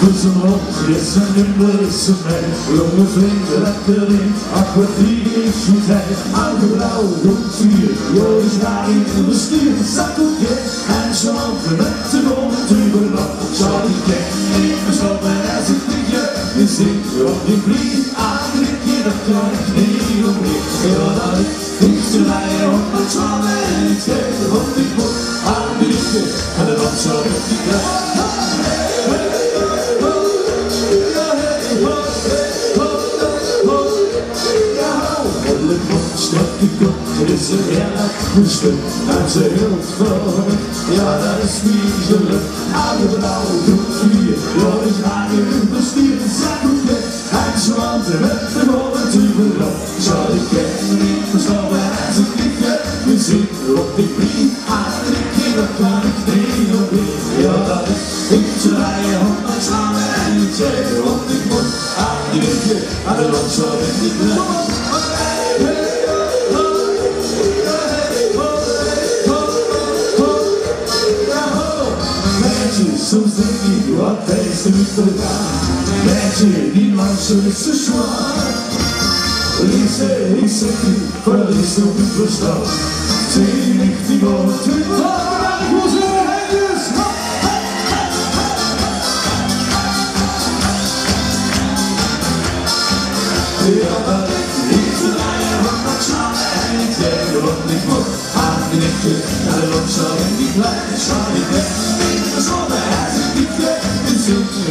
tussen ons is en nummers mij. Jonge vrienden, lekker in, aquatiek is goed hij. Oude vrouw, goed vuur, Joris Rijn in de stuur. Zakkeltje en chanten met de avonturenland. Charlie Ken, ik verstop en hij zit liedje. Je zingt op die vriend, aanklikje, dat kan ik niet opnieuw. Ja, dat is niks te rijden op het tram en ik geef op die boek. Aan de liefde en de wat zo op die kruis. Het is een heerlijk goestuk en ze hield voor me. Ja, dat is wie geluk. Oude vrouw, goed vier, Joris Rijn in de stuur. Zakkeltje en chanten met de avonturenland. Charlie Ken, niet verstoppen en zijn liefje. We zitten op die brief, aanklikje, dat kan ik niet opnieuw. Ja, dat is niet te rijden op mijn slaan en ik zeg op die mond. Aan die liefje, aan de land zo in die kleur. Soms denk ik, wat is er niet gedaan? Meisje, die manche is zo zwaar. Liefste, ik zeg je, verlies op het verstand. Zie niet die woord, ik moet zijn handjes. Ja, dat is niet te rijden, want dat snap en ik zeg wat niet moet. Aan de liefde, naar de loopzaal en die kleine Charlie Ken.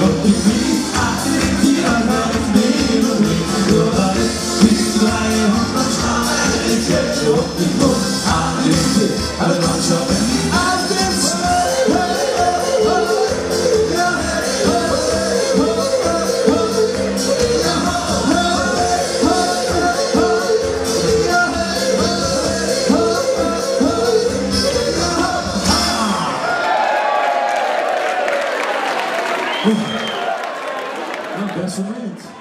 Op die vriend, die aan mij is mee nog niet. Doordat ik niet draaien, want dat staan en ik zet je op die boek. Aan de liefde, aan de landschap en die uitwens. Best wel niet.